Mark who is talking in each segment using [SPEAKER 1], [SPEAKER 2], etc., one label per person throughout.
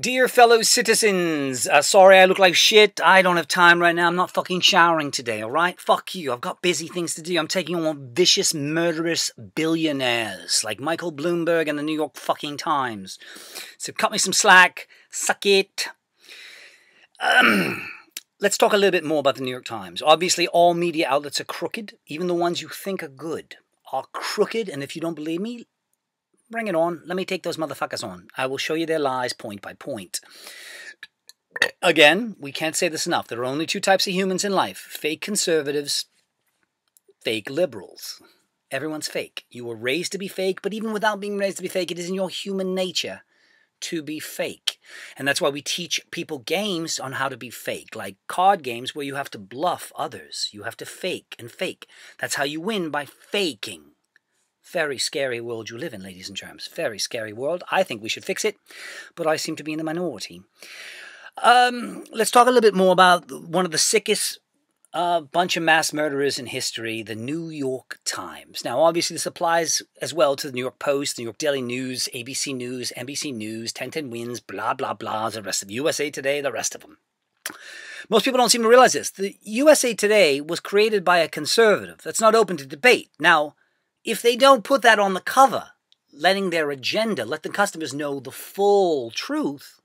[SPEAKER 1] Dear fellow citizens, sorry I look like shit. I don't have time right now. I'm not fucking showering today, alright? Fuck you. I've got busy things to do. I'm taking on vicious, murderous billionaires like Michael Bloomberg and the New York fucking Times. So cut me some slack. Suck it. Let's talk a little bit more about the New York Times. Obviously, all media outlets are crooked. Even the ones you think are good are crooked. And if you don't believe me, bring it on. Let me take those motherfuckers on. I will show you their lies point by point. Again, we can't say this enough. There are only two types of humans in life. Fake conservatives, fake liberals. Everyone's fake. You were raised to be fake, but even without being raised to be fake, it is in your human nature to be fake. And that's why we teach people games on how to be fake, like card games where you have to bluff others. You have to fake and fake. That's how you win, by faking. Very scary world you live in, ladies and germs. Very scary world. I think we should fix it, but I seem to be in the minority. Let's talk a little bit more about one of the sickest bunch of mass murderers in history, the New York Times. Now, obviously, this applies as well to the New York Post, the New York Daily News, ABC News, NBC News, 1010 Wins, blah, blah, blah, the rest of USA Today, the rest of them. Most people don't seem to realize this. The USA Today was created by a conservative that's not open to debate. Now, if they don't put that on the cover, letting their agenda, let the customers know the full truth,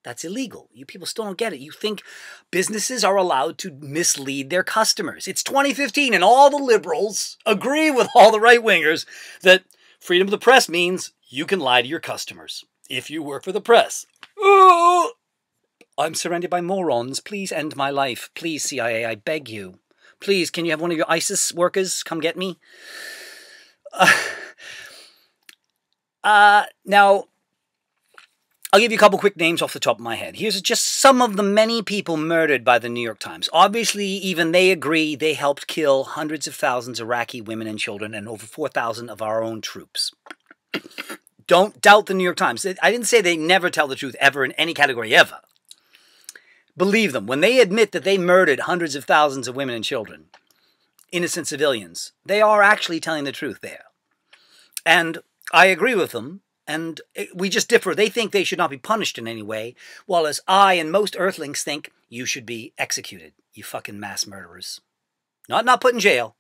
[SPEAKER 1] that's illegal. You people still don't get it. You think businesses are allowed to mislead their customers. It's 2015 and all the liberals agree with all the right-wingers that freedom of the press means you can lie to your customers if you work for the press. Ooh, I'm surrounded by morons. Please end my life. Please, CIA, I beg you. Please, can you have one of your ISIS workers come get me? Now, I'll give you a couple quick names off the top of my head. Here's just some of the many people murdered by the New York Times. Obviously, even they agree they helped kill hundreds of thousands of Iraqi women and children and over 4,000 of our own troops. Don't doubt the New York Times. I didn't say they never tell the truth ever in any category ever. Believe them. When they admit that they murdered hundreds of thousands of women and children, innocent civilians, they are actually telling the truth there. And I agree with them, and we just differ. They think they should not be punished in any way, while as I and most earthlings think you should be executed, you fucking mass murderers. Not put in jail.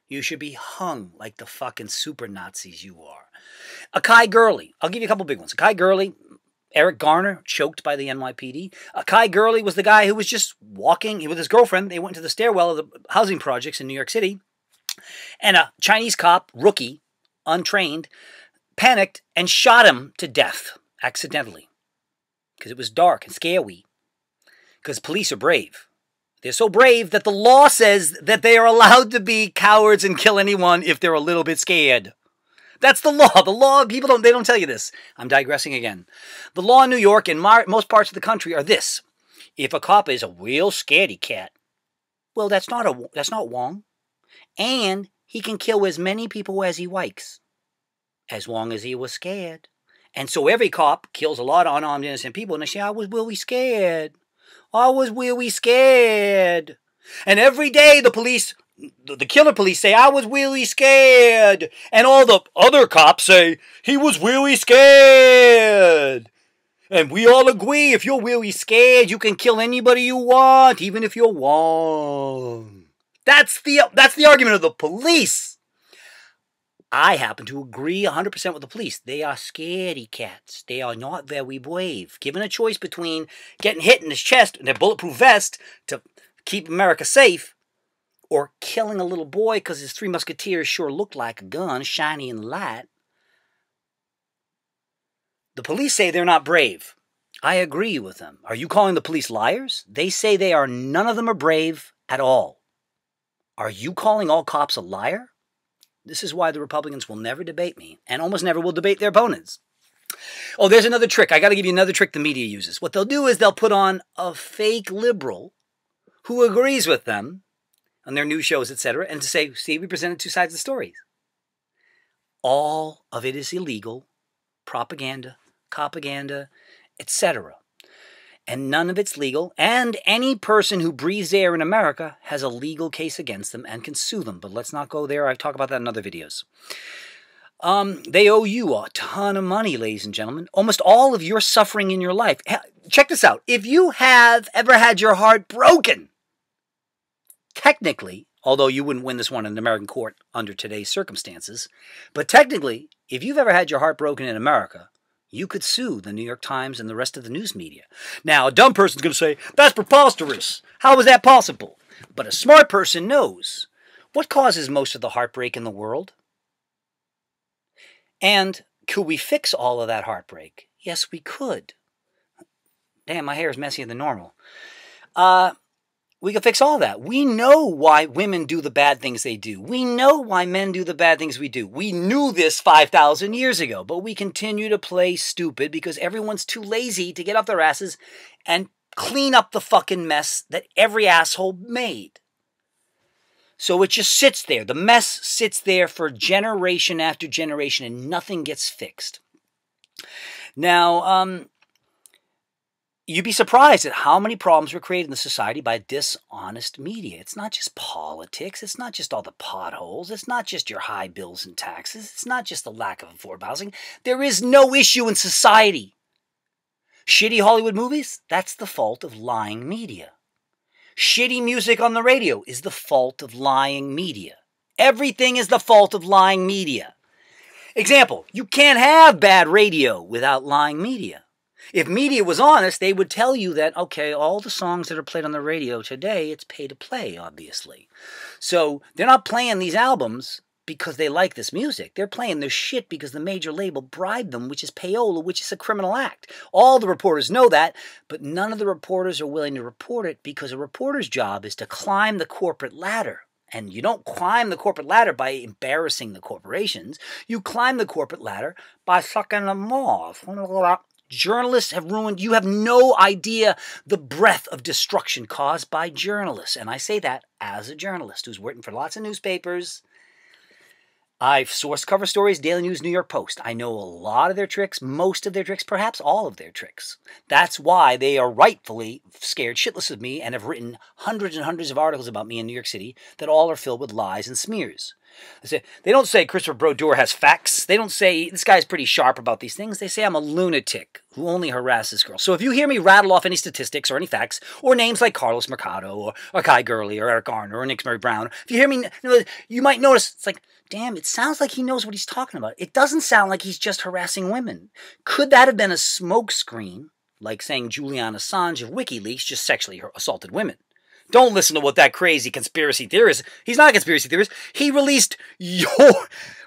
[SPEAKER 1] You should be hung like the fucking super Nazis you are. Akai Gurley. I'll give you a couple big ones. Akai Gurley, Eric Garner, choked by the NYPD. Akai Gurley was the guy who was just walking with his girlfriend. They went to the stairwell of the housing projects in New York City. And a Chinese cop, rookie, untrained, panicked and shot him to death accidentally. Because it was dark and scary. Because police are brave. They're so brave that the law says that they are allowed to be cowards and kill anyone if they're a little bit scared. That's the law. The law, people they don't tell you this. I'm digressing again. The law in New York and most parts of the country are this. If a cop is a real scaredy cat, well, that's not wrong. And he can kill as many people as he likes, as long as he was scared. And so every cop kills a lot of unarmed innocent people, and they say, I was really scared. I was really scared. And every day the police, the killer police say, I was really scared. And all the other cops say, he was really scared. And we all agree, if you're really scared, you can kill anybody you want, even if you're wrong. That's the argument of the police. I happen to agree 100% with the police. They are scaredy cats. They are not very brave. Given a choice between getting hit in his chest in their bulletproof vest to keep America safe, or killing a little boy because his Three Musketeers sure looked like a gun, shiny in the light, the police say they're not brave. I agree with them. Are you calling the police liars? They say none of them are brave at all. Are you calling all cops a liar? This is why the Republicans will never debate me, and almost never will debate their opponents. Oh, there's another trick. I got to give you another trick the media uses. What they'll do is they'll put on a fake liberal who agrees with them on their news shows, etc., and to say, see, we presented two sides of the stories. All of it is illegal, propaganda, etc. And none of it's legal, and any person who breathes air in America has a legal case against them and can sue them. But let's not go there. I've talked about that in other videos. They owe you a ton of money, ladies and gentlemen. Almost all of your suffering in your life. Check this out. If you have ever had your heart broken, technically, although you wouldn't win this one in an American court under today's circumstances, but technically, if you've ever had your heart broken in America, you could sue the New York Times and the rest of the news media. Now, a dumb person's going to say, that's preposterous. How is that possible? But a smart person knows what causes most of the heartbreak in the world. And could we fix all of that heartbreak? Yes, we could. Damn, my hair is messier than normal. We could fix all that. We know why women do the bad things they do. We know why men do the bad things we do. We knew this 5,000 years ago, but we continue to play stupid because everyone's too lazy to get off their asses and clean up the fucking mess that every asshole made. So it just sits there. The mess sits there for generation after generation and nothing gets fixed. Now, you'd be surprised at how many problems were created in the society by dishonest media. It's not just politics. It's not just all the potholes. It's not just your high bills and taxes. It's not just the lack of affordable housing. There is no issue in society. Shitty Hollywood movies? That's the fault of lying media. Shitty music on the radio is the fault of lying media. Everything is the fault of lying media. Example, you can't have bad radio without lying media. If media was honest, they would tell you that, okay, all the songs that are played on the radio today, it's pay to play, obviously. So they're not playing these albums because they like this music. They're playing this shit because the major label bribed them, which is payola, which is a criminal act. All the reporters know that, but none of the reporters are willing to report it because a reporter's job is to climb the corporate ladder. And you don't climb the corporate ladder by embarrassing the corporations. You climb the corporate ladder by sucking them off. Journalists have ruined, you have no idea the breadth of destruction caused by journalists. And I say that as a journalist who's written for lots of newspapers. I've sourced cover stories, Daily News, New York Post. I know a lot of their tricks, most of their tricks, perhaps all of their tricks. That's why they are rightfully scared shitless of me and have written hundreds and hundreds of articles about me in New York City that all are filled with lies and smears. They don't say Christopher Brodeur has facts. They don't say this guy's pretty sharp about these things. They say I'm a lunatic who only harasses girls. So if you hear me rattle off any statistics or any facts or names like Carlos Mercado or Kai Gurley or Eric Garner or Nick Murray Brown, if you hear me, you might notice it's like, damn, it sounds like he knows what he's talking about. It doesn't sound like he's just harassing women. Could that have been a smokescreen, like saying Julian Assange of WikiLeaks just sexually assaulted women? Don't listen to what that crazy conspiracy theorist... He's not a conspiracy theorist. He released your...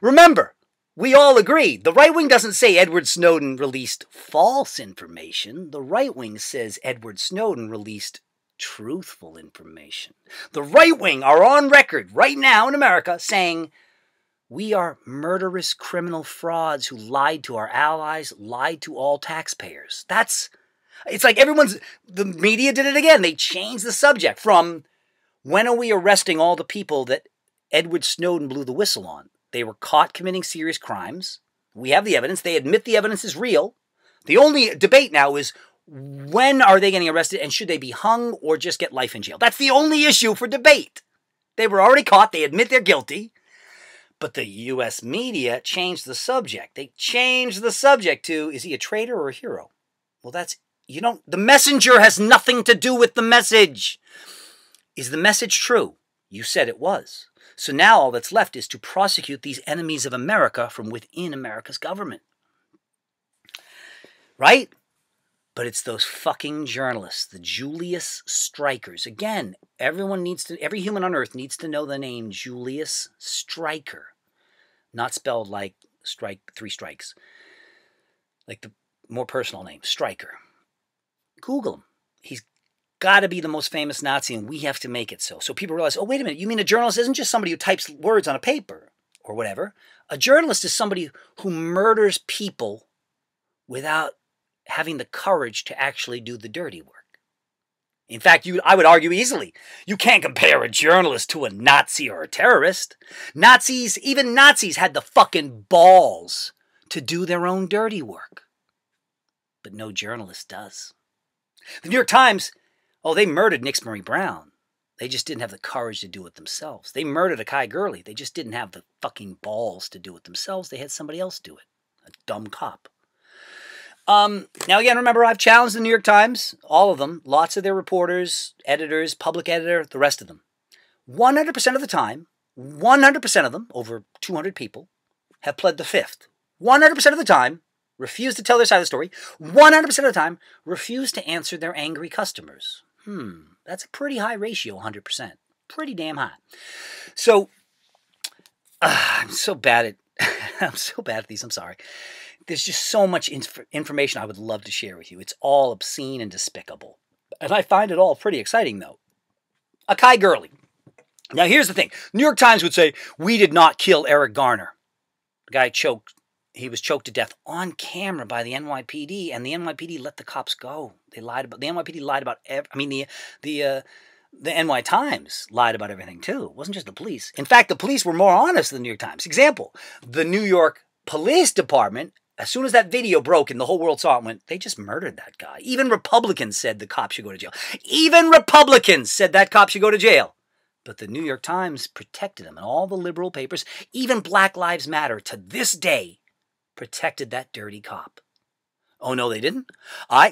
[SPEAKER 1] Remember, we all agree. The right wing doesn't say Edward Snowden released false information. The right wing says Edward Snowden released truthful information. The right wing are on record right now in America saying we are murderous criminal frauds who lied to our allies, lied to all taxpayers. It's like the media did it again. They changed the subject from when are we arresting all the people that Edward Snowden blew the whistle on? They were caught committing serious crimes. We have the evidence. They admit the evidence is real. The only debate now is when are they getting arrested and should they be hung or just get life in jail? That's the only issue for debate. They were already caught. They admit they're guilty. But the U.S. media changed the subject. They changed the subject to, is he a traitor or a hero? Well, the messenger has nothing to do with the message. Is the message true? You said it was. So now all that's left is to prosecute these enemies of America from within America's government. Right? But it's those fucking journalists, the Julius Strikers. Again, every human on earth needs to know the name Julius Streicher. Not spelled like three strikes. Like the more personal name, Streicher. Google him. He's got to be the most famous Nazi, and we have to make it so. So people realize, oh, wait a minute, you mean a journalist isn't just somebody who types words on a paper or whatever. A journalist is somebody who murders people without having the courage to actually do the dirty work. In fact, I would argue easily, you can't compare a journalist to a Nazi or a terrorist. Even Nazis had the fucking balls to do their own dirty work. But no journalist does. The New York Times, they murdered Nick Murray Brown. They just didn't have the courage to do it themselves. They murdered Akai Gurley. They just didn't have the fucking balls to do it themselves. They had somebody else do it. A dumb cop. Now, again, remember, I've challenged the New York Times, all of them, lots of their reporters, editors, public editor, the rest of them. 100% of the time, 100% of them, over 200 people, have pled the fifth. 100% of the time, refuse to tell their side of the story. 100% of the time, refuse to answer their angry customers. That's a pretty high ratio, 100%. Pretty damn high. So, I'm so bad at I'm so bad at these, I'm sorry. There's just so much information I would love to share with you. It's all obscene and despicable. And I find it all pretty exciting, though. Akai Gurley. Now, here's the thing. New York Times would say, we did not kill Eric Garner. The guy choked. He was choked to death on camera by the NYPD, and the NYPD let the cops go. They lied about, the NYPD lied about, the NYTimes lied about everything, too. It wasn't just the police. In fact, the police were more honest than the New York Times. Example, the New York Police Department, as soon as that video broke and the whole world saw it, went, they just murdered that guy. Even Republicans said the cop should go to jail. Even Republicans said that cop should go to jail. But the New York Times protected him, and all the liberal papers, even Black Lives Matter, to this day, protected that dirty cop. Oh, no, they didn't?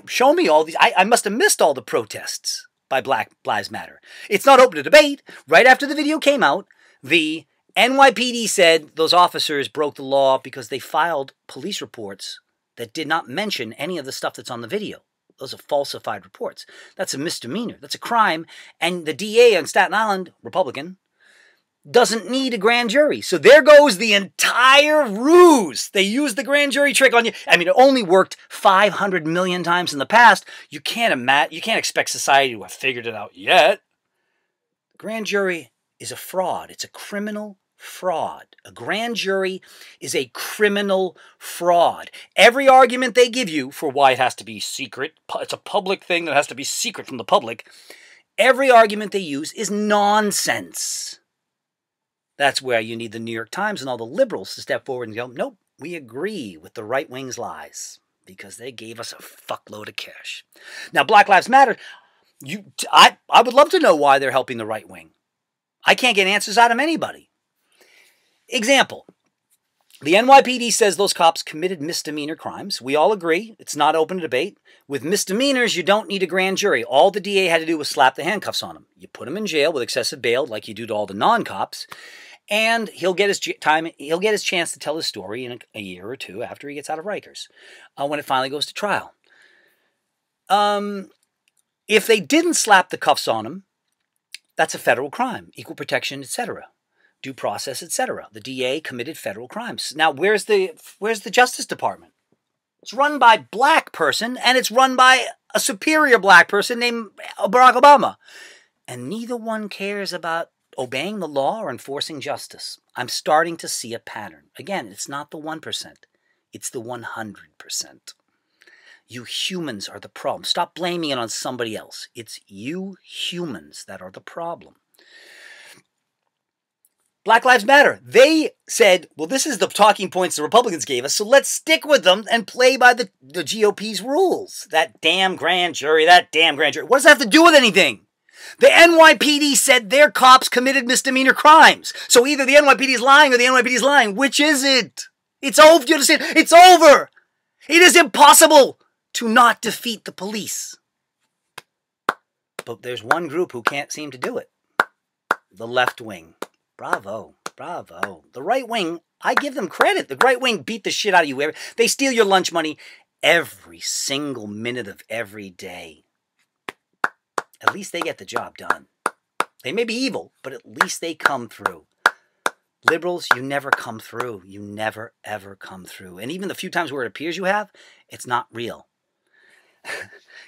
[SPEAKER 1] Show me all these. I must have missed all the protests by Black Lives Matter. It's not open to debate. Right after the video came out, the NYPD said those officers broke the law because they filed police reports that did not mention any of the stuff that's on the video. Those are falsified reports. That's a misdemeanor. That's a crime. And the DA on Staten Island, Republican, doesn't need a grand jury. So there goes the entire ruse. They used the grand jury trick on you. I mean, it only worked 500 million times in the past. You can't expect society to have figured it out yet. The grand jury is a fraud. It's a criminal fraud. A grand jury is a criminal fraud. Every argument they give you for why it has to be secret, it's a public thing that has to be secret from the public, every argument they use is nonsense. That's where you need the New York Times and all the liberals to step forward and go, nope, we agree with the right wing's lies because they gave us a fuckload of cash. Now, Black Lives Matter, I would love to know why they're helping the right wing. I can't get answers out of anybody. Example, the NYPD says those cops committed misdemeanor crimes. We all agree. It's not open to debate. With misdemeanors, you don't need a grand jury. All the DA had to do was slap the handcuffs on them. You put him in jail with excessive bail like you do to all the non-cops, and he'll get his time. He'll get his chance to tell his story in a year or two after he gets out of Rikers, when it finally goes to trial. If they didn't slap the cuffs on him, that's a federal crime, equal protection, etc., due process, etc. The DA committed federal crimes. Now, where's the Justice Department? It's run by a black person, and it's run by a superior black person named Barack Obama. And neither one cares about obeying the law or enforcing justice. I'm starting to see a pattern. Again, it's not the 1%. It's the 100%. You humans are the problem. Stop blaming it on somebody else. It's you humans that are the problem. Black Lives Matter. They said, well, this is the talking points the Republicans gave us, so let's stick with them and play by the GOP's rules. That damn grand jury, What does that have to do with anything? The NYPD said their cops committed misdemeanor crimes. So either the NYPD is lying or the NYPD is lying. Which is it? It's over. Do you understand? It's over. It is impossible to not defeat the police. But there's one group who can't seem to do it. The left wing. Bravo. Bravo. The right wing, I give them credit. The right wing beat the shit out of you. They steal your lunch money every single minute of every day. At least they get the job done. They may be evil, but at least they come through. Liberals, you never come through. You never, ever come through. And even the few times where it appears you have, it's not real. You know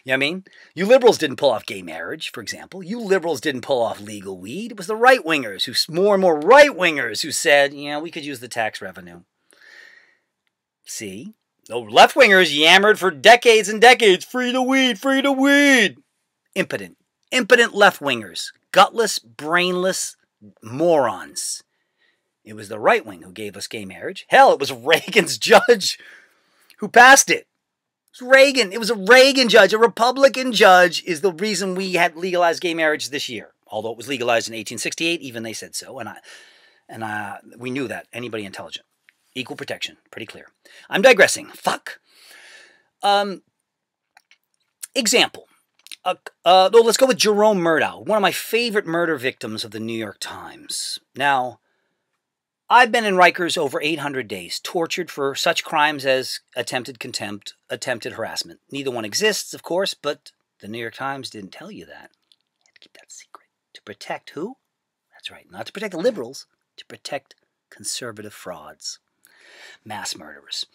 [SPEAKER 1] what I mean? You liberals didn't pull off gay marriage, for example. You liberals didn't pull off legal weed. It was the right-wingers, more and more right-wingers who said, yeah, we could use the tax revenue. See? The left-wingers yammered for decades and decades, free the weed, free the weed. Impotent left-wingers, gutless, brainless morons. It was the right wing who gave us gay marriage. Hell, it was Reagan's judge who passed it. It was Reagan. It was a Reagan judge. A Republican judge is the reason we had legalized gay marriage this year. Although it was legalized in 1868, even they said so, and we knew that. Anybody intelligent. Equal protection, pretty clear. I'm digressing. Fuck. Example. Let's go with Jerome Murdow, one of my favorite murder victims of the New York Times. Now, I've been in Rikers over 800 days, tortured for such crimes as attempted contempt, attempted harassment. Neither one exists, of course, but the New York Times didn't tell you that. You had to keep that secret. To protect who? That's right, not to protect the liberals, to protect conservative frauds, mass murderers.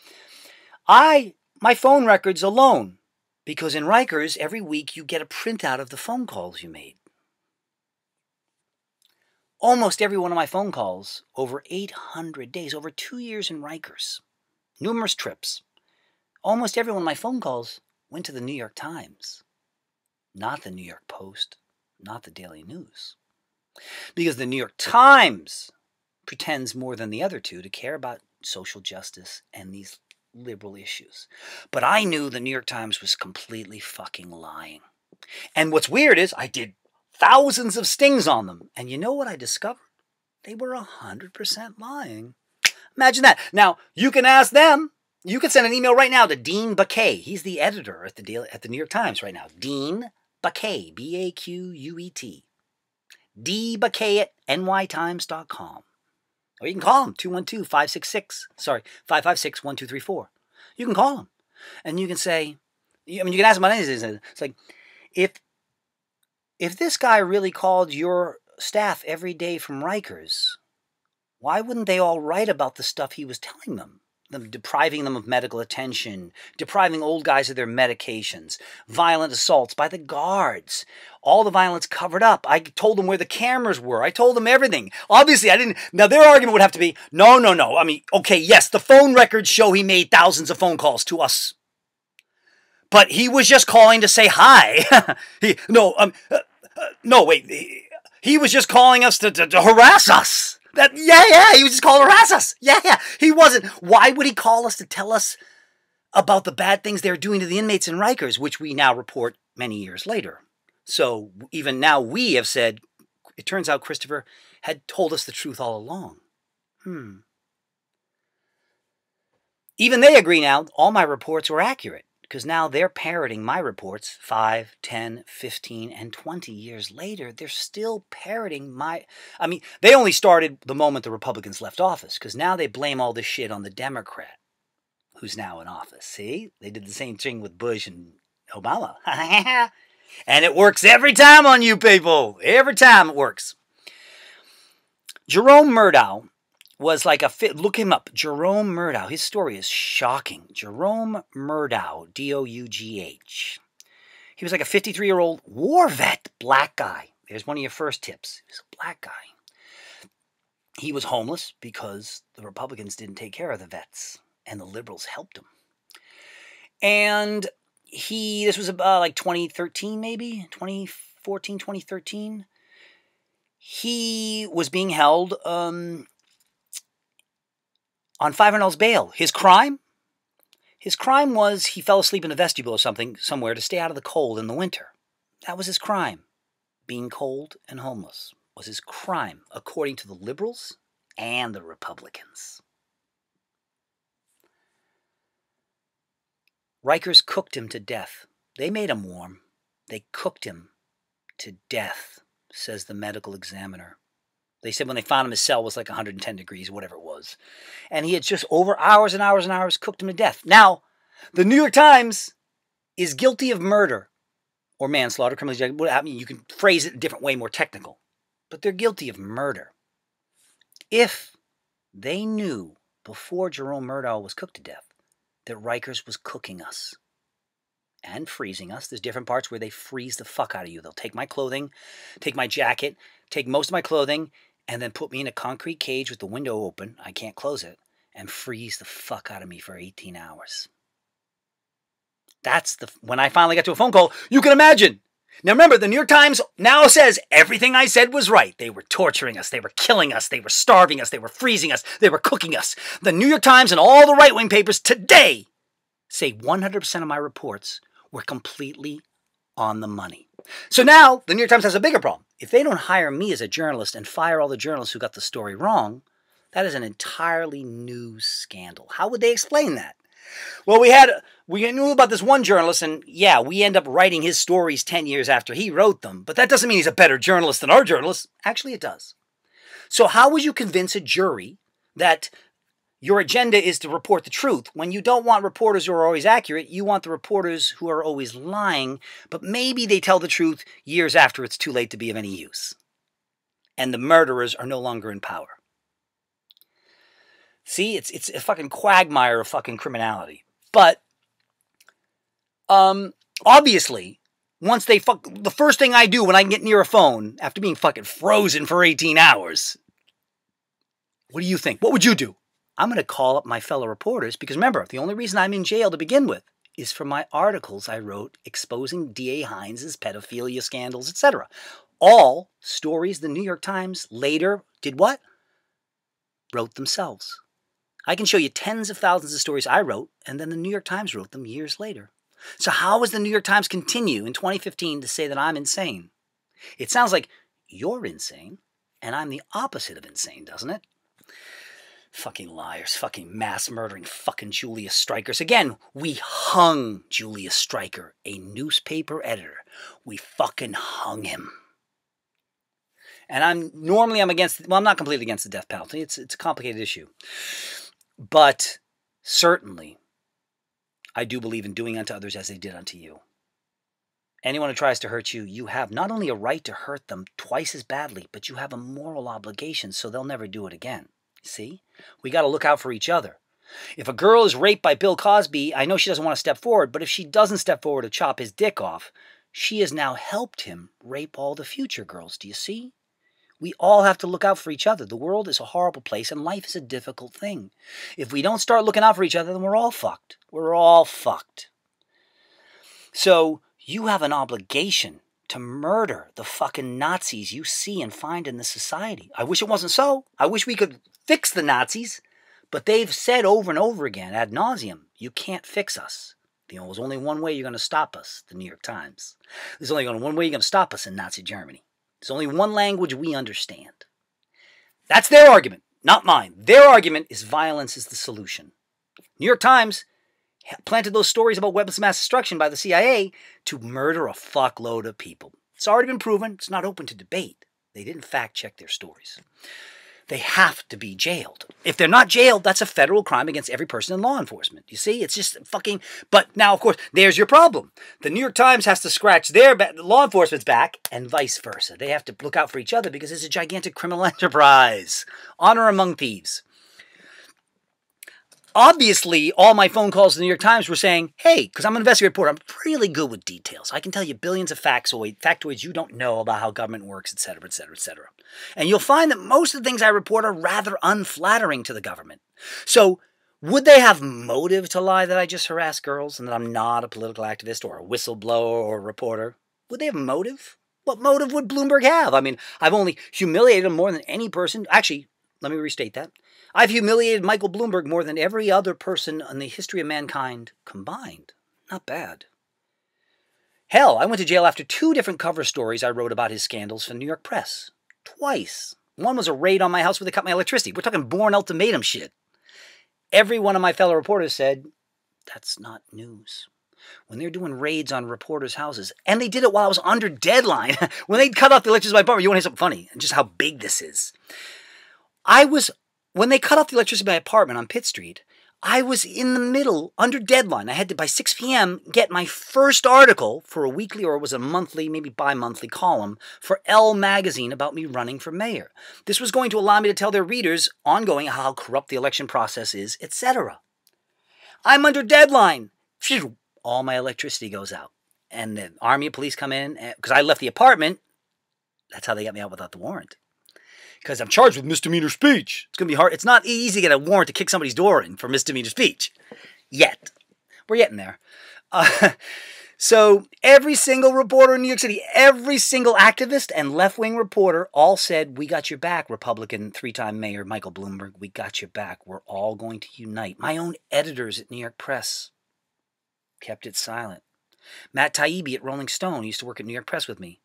[SPEAKER 1] My phone records alone, because in Rikers, every week you get a printout of the phone calls you made. Almost every one of my phone calls, over 800 days, over 2 years in Rikers, numerous trips, almost every one of my phone calls went to the New York Times, not the New York Post, not the Daily News. Because the New York Times pretends more than the other two to care about social justice and these liberal issues. But I knew the New York Times was completely fucking lying. And what's weird is I did thousands of stings on them. And you know what I discovered? They were 100% lying. Imagine that. Now, you can ask them. You can send an email right now to Dean Baquet. He's the editor at the New York Times right now. Dean Baquet, B-A-Q-U-E-T. D Baquet at NYTIMES.com. Or you can call him, 556-1234. You can call him. And you can say, you can ask him about anything. It's like, if this guy really called your staff every day from Rikers, why wouldn't they all write about the stuff he was telling them? Depriving them of medical attention, depriving old guys of their medications, violent assaults by the guards, all the violence covered up. I told them where the cameras were. I told them everything. Obviously, I didn't. Now, their argument would have to be, no. I mean, okay, yes, the phone records show he made thousands of phone calls to us. But he was just calling to say hi. He was just calling us to harass us. He was just calling to harass us. Yeah, he wasn't. Why would he call us to tell us about the bad things they're doing to the inmates in Rikers, which we now report many years later? So even now we have said, it turns out Christopher had told us the truth all along. Even they agree now all my reports were accurate, because now they're parroting my reports 5, 10, 15, and 20 years later. They're still parroting my... I mean, they only started the moment the Republicans left office, because now they blame all this shit on the Democrat who's now in office. See? They did the same thing with Bush and Obama. And it works every time on you people. Every time it works. Jerome Murdow was like look him up. Jerome Murdow. His story is shocking. Jerome Murdow, D-O-U-G-H. He was like a 53-year-old war vet, black guy. There's one of your first tips. He was a black guy. He was homeless because the Republicans didn't take care of the vets, and the liberals helped him. And this was about like 2013 maybe, 2014, 2013. He was being held on $500 bail. His crime? His crime was he fell asleep in a vestibule or somewhere to stay out of the cold in the winter. That was his crime. Being cold and homeless was his crime, according to the liberals and the Republicans. Rikers cooked him to death. They made him warm. They cooked him to death, says the medical examiner. They said when they found him, his cell was like 110 degrees, whatever it was. And he had just over hours and hours and hours cooked him to death. Now, the New York Times is guilty of murder or manslaughter. I mean, you can phrase it a different way, more technical. But they're guilty of murder. If they knew before Jerome Murdow was cooked to death that Rikers was cooking us and freezing us. There's different parts where they freeze the fuck out of you. They'll take my clothing, take my jacket, take most of my clothing, and then put me in a concrete cage with the window open, I can't close it, and freeze the fuck out of me for 18 hours. When I finally got to a phone call, you can imagine. Now remember, the New York Times now says everything I said was right. They were torturing us. They were killing us. They were starving us. They were freezing us. They were cooking us. The New York Times and all the right-wing papers today say 100% of my reports were completely on the money. So now the New York Times has a bigger problem. If they don't hire me as a journalist and fire all the journalists who got the story wrong, that is an entirely new scandal. How would they explain that? Well, we knew about this one journalist, and yeah, we end up writing his stories 10 years after he wrote them, but that doesn't mean he's a better journalist than our journalists. Actually, it does. So how would you convince a jury that your agenda is to report the truth when you don't want reporters who are always accurate? You want the reporters who are always lying, but maybe they tell the truth years after it's too late to be of any use. And the murderers are no longer in power. See, it's a fucking quagmire of fucking criminality. But obviously, once they the first thing I do when I can get near a phone after being fucking frozen for 18 hours, what do you think? What would you do? I'm going to call up my fellow reporters because remember, the only reason I'm in jail to begin with is for my articles I wrote exposing D.A. Hines' pedophilia scandals, etc. All stories the New York Times later did what? Wrote themselves. I can show you tens of thousands of stories I wrote, and then the New York Times wrote them years later. So how does the New York Times continue in 2015 to say that I'm insane? It sounds like you're insane, and I'm the opposite of insane, doesn't it? Fucking liars, fucking mass murdering fucking Julius Strikers. Again, we hung Julius Stryker, a newspaper editor. We fucking hung him. And I'm against, well, I'm not completely against the death penalty. It's a complicated issue. But certainly, I do believe in doing unto others as they did unto you. Anyone who tries to hurt you, you have not only a right to hurt them twice as badly, but you have a moral obligation so they'll never do it again. See? We got to look out for each other. If a girl is raped by Bill Cosby, I know she doesn't want to step forward, but if she doesn't step forward to chop his dick off, she has now helped him rape all the future girls. Do you see? We all have to look out for each other. The world is a horrible place and life is a difficult thing. If we don't start looking out for each other, then we're all fucked. We're all fucked. So you have an obligation to murder the fucking Nazis you see and find in this society. I wish it wasn't so. I wish we could fix the Nazis. But they've said over and over again, ad nauseum, you can't fix us. There's only one way you're going to stop us, the New York Times. There's only one way you're going to stop us in Nazi Germany. There's only one language we understand. That's their argument, not mine. Their argument is violence is the solution. New York Times planted those stories about weapons of mass destruction by the CIA to murder a fuckload of people. It's already been proven. It's not open to debate. They didn't fact-check their stories. They have to be jailed. If they're not jailed, that's a federal crime against every person in law enforcement. You see, it's just fucking... But now, of course, there's your problem. The New York Times has to scratch their law enforcement's back and vice versa. They have to look out for each other because it's a gigantic criminal enterprise. Honor among thieves. Obviously, all my phone calls to the New York Times were saying, hey, because I'm an investigative reporter, I'm really good with details. I can tell you billions of factoids you don't know about how government works, etc., etc., etc. And you'll find that most of the things I report are rather unflattering to the government. So would they have motive to lie that I just harass girls and that I'm not a political activist or a whistleblower or a reporter? Would they have motive? What motive would Bloomberg have? I mean, I've only humiliated him more than any person. Actually, let me restate that. I've humiliated Michael Bloomberg more than every other person in the history of mankind combined. Not bad. Hell, I went to jail after 2 different cover stories I wrote about his scandals for the New York Press. Twice. One was a raid on my house where they cut my electricity. We're talking Bourne ultimatum shit. Every one of my fellow reporters said, that's not news. When they're doing raids on reporters' houses, and they did it while I was under deadline, when they cut off the electricity in my apartment, you want to hear something funny, and just how big this is. When they cut off the electricity in my apartment on Pitt Street, I was in the middle, under deadline. I had to, by 6 p.m., get my first article for a weekly, or it was a monthly, maybe bi-monthly column for Elle magazine about me running for mayor. This was going to allow me to tell their readers ongoing how corrupt the election process is, etc. I'm under deadline. Phew, all my electricity goes out. And the army and police come in, because I left the apartment. That's how they got me out without the warrant. Because I'm charged with misdemeanor speech. It's going to be hard. It's not easy to get a warrant to kick somebody's door in for misdemeanor speech. Yet. We're getting there. So every single reporter in New York City, every single activist and left-wing reporter all said, we got your back, Republican 3-time Mayor Michael Bloomberg. We got your back. We're all going to unite. My own editors at New York Press kept it silent. Matt Taibbi at Rolling Stone, he used to work at New York Press with me.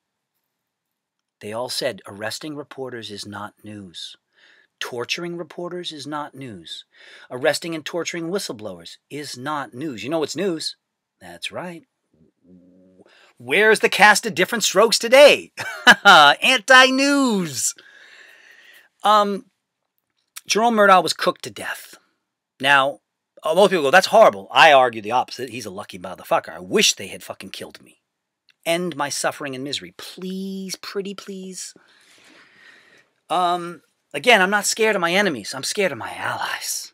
[SPEAKER 1] They all said arresting reporters is not news. Torturing reporters is not news. Arresting and torturing whistleblowers is not news. You know what's news? That's right. Where's the cast of Different Strokes today? Anti-news. Jerome Murdaugh was cooked to death. Now, most people go, that's horrible. I argue the opposite. He's a lucky motherfucker. I wish they had fucking killed me. End my suffering and misery. Please, pretty please. Again, I'm not scared of my enemies. I'm scared of my allies.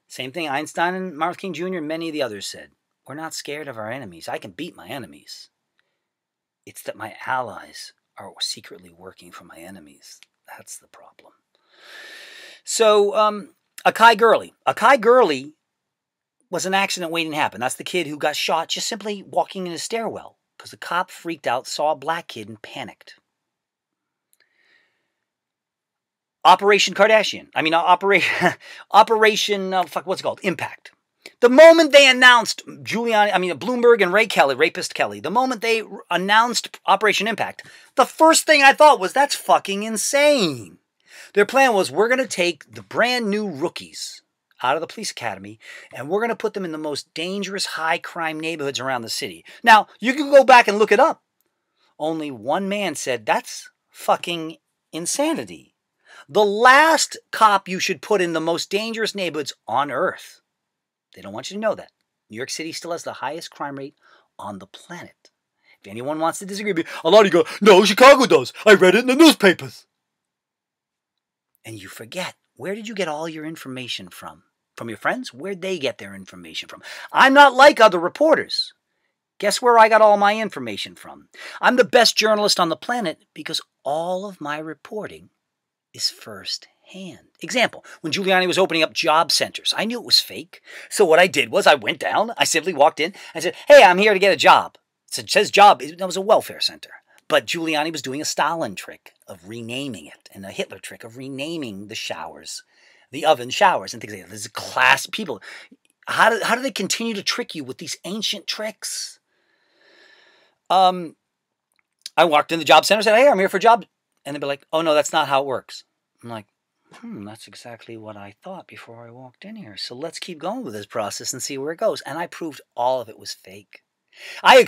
[SPEAKER 1] Same thing Einstein and Martin Luther King Jr. and many of the others said. We're not scared of our enemies. I can beat my enemies. It's that my allies are secretly working for my enemies. That's the problem. So, Akai Gurley. Akai Gurley was an accident waiting to happen. That's the kid who got shot just simply walking in a stairwell because the cop freaked out, saw a black kid, and panicked. Operation Kardashian. I mean, Operation, what's it called? Impact. The moment they announced Bloomberg and Ray Kelly, Rapist Kelly, the moment they announced Operation Impact, the first thing I thought was, that's fucking insane. Their plan was, we're going to take the brand new rookies out of the police academy and we're going to put them in the most dangerous high crime neighborhoods around the city. Now, you can go back and look it up. Only one man said, that's fucking insanity. The last cop you should put in the most dangerous neighborhoods on earth. They don't want you to know that. New York City still has the highest crime rate on the planet. If anyone wants to disagree with me, a lot of you go, no, Chicago does. I read it in the newspapers. And you forget, where did you get all your information from? From your friends? Where'd they get their information from? I'm not like other reporters. Guess where I got all my information from? I'm the best journalist on the planet because all of my reporting is first hand. Example, when Giuliani was opening up job centers, I knew it was fake. So what I did was I went down, I simply walked in, I said, hey, I'm here to get a job. It says job, it was a welfare center. But Giuliani was doing a Stalin trick of renaming it and a Hitler trick of renaming the showers, the oven showers and things like that. There's class people. How do they continue to trick you with these ancient tricks? I walked in the job center and said, hey, I'm here for a job. And they'd be like, oh, no, that's not how it works. I'm like, that's exactly what I thought before I walked in here. So let's keep going with this process and see where it goes. And I proved all of it was fake. I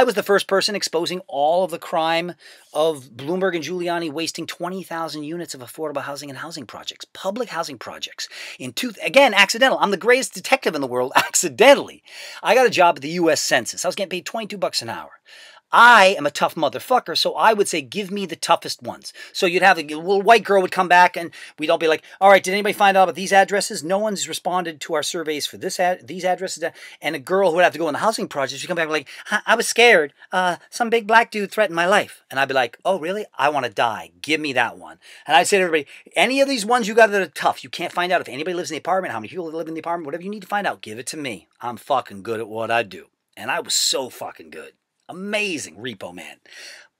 [SPEAKER 1] was the first person exposing all of the crime of Bloomberg and Giuliani wasting 20,000 units of affordable housing and housing projects, public housing projects. Again, accidental. I'm the greatest detective in the world, accidentally. I got a job at the U.S. Census. I was getting paid $22 an hour. I am a tough motherfucker, so I would say, give me the toughest ones. So you'd have a little white girl would come back, and we'd all be like, all right, did anybody find out about these addresses? No one's responded to our surveys for these addresses. And a girl who would have to go in the housing projects would come back and be like, I was scared. Some big black dude threatened my life. And I'd be like, oh, really? I want to die. Give me that one. And I'd say to everybody, any of these ones you got that are tough, you can't find out if anybody lives in the apartment, how many people live in the apartment, whatever you need to find out, give it to me. I'm fucking good at what I do. And I was so fucking good. Amazing repo man.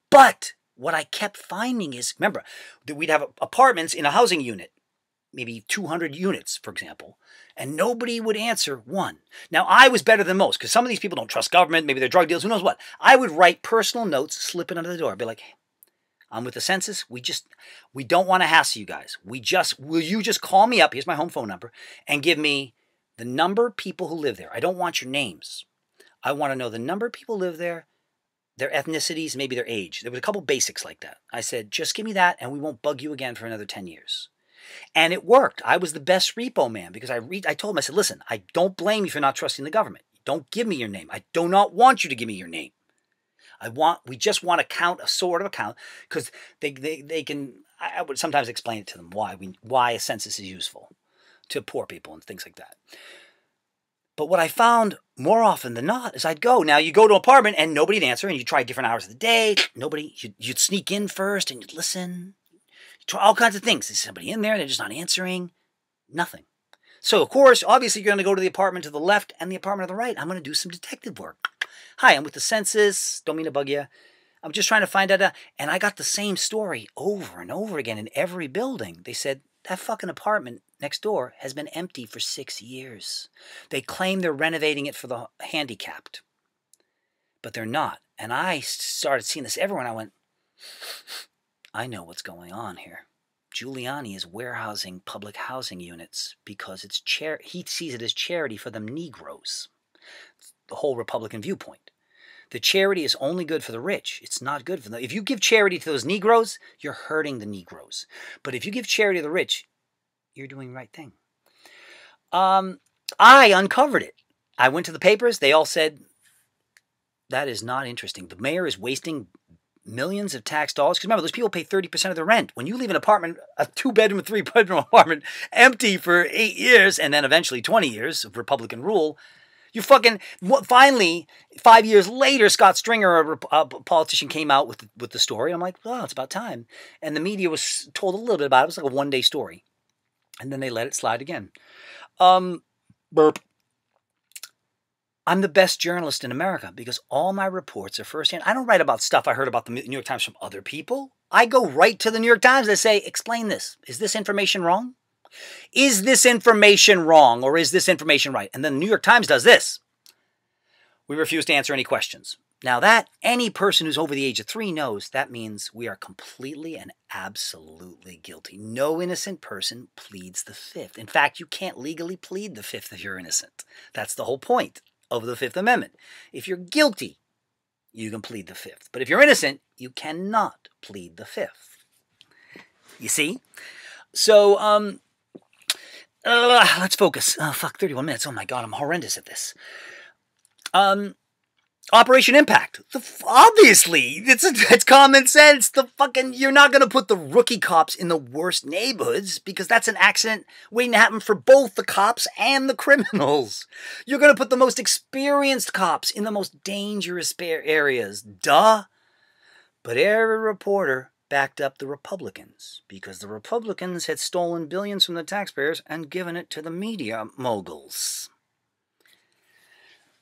[SPEAKER 1] But what I kept finding is, remember, that we'd have apartments in a housing unit, maybe 200 units, for example, and nobody would answer one. Now, I was better than most, because some of these people don't trust government, maybe they're drug dealers, who knows what. I would write personal notes, slip it under the door. I'd be like, hey, I'm with the census. We don't want to hassle you guys. Will you just call me up, here's my home phone number, and give me the number of people who live there. I don't want your names. I want to know the number of people who live there, their ethnicities, maybe their age. There was a couple basics like that. I said, just give me that and we won't bug you again for another 10 years. And it worked. I was the best repo man because I told him, I said, listen, I don't blame you for not trusting the government. Don't give me your name. I do not want you to give me your name. We just want to count a sort of account because they can, I would sometimes explain it to them why a census is useful to poor people and things like that. But what I found more often than not is I'd go. Now, you go to an apartment and nobody'd answer, and you try different hours of the day. You'd sneak in first and you'd listen. You'd try all kinds of things. There's somebody in there, they're just not answering. Nothing. So, of course, obviously, you're going to go to the apartment to the left and the apartment to the right. I'm going to do some detective work. Hi, I'm with the census. Don't mean to bug you. I'm just trying to find out. And I got the same story over and over again in every building. They said, that fucking apartment next door has been empty for 6 years. They claim they're renovating it for the handicapped. but they're not. And I started seeing this everywhere, and I went, I know what's going on here. Giuliani is warehousing public housing units because it's he sees it as charity for them Negroes. The whole Republican viewpoint. The charity is only good for the rich. It's not good for them. If you give charity to those Negroes, you're hurting the Negroes. But if you give charity to the rich, you're doing the right thing. I uncovered it. I went to the papers. They all said, that is not interesting. The mayor is wasting millions of tax dollars. Because remember, those people pay 30% of their rent. When you leave an apartment, a 2-bedroom, 3-bedroom apartment, empty for 8 years, and then eventually 20 years of Republican rule, you fucking, finally, 5 years later, Scott Stringer, a politician, came out with the story. I'm like, oh, it's about time. And the media was told a little bit about it. It was like a one-day story. And then they let it slide again. Burp. I'm the best journalist in America because all my reports are firsthand. I don't write about stuff I heard about the New York Times from other people. I go right to the New York Times and say, explain this. Is this information wrong? Is this information wrong or is this information right? And then the New York Times does this. We refuse to answer any questions. Now that, any person who's over the age of 3 knows, that means we are completely and absolutely guilty. No innocent person pleads the Fifth. In fact, you can't legally plead the Fifth if you're innocent. That's the whole point of the Fifth Amendment. If you're guilty, you can plead the Fifth. But if you're innocent, you cannot plead the Fifth. You see? So, let's focus. Oh, fuck, 31 minutes. Oh my God, I'm horrendous at this. Operation Impact. Obviously, it's common sense. You're not going to put the rookie cops in the worst neighborhoods because that's an accident waiting to happen for both the cops and the criminals. You're going to put the most experienced cops in the most dangerous areas. Duh. But every reporter backed up the Republicans because the Republicans had stolen billions from the taxpayers and given it to the media moguls.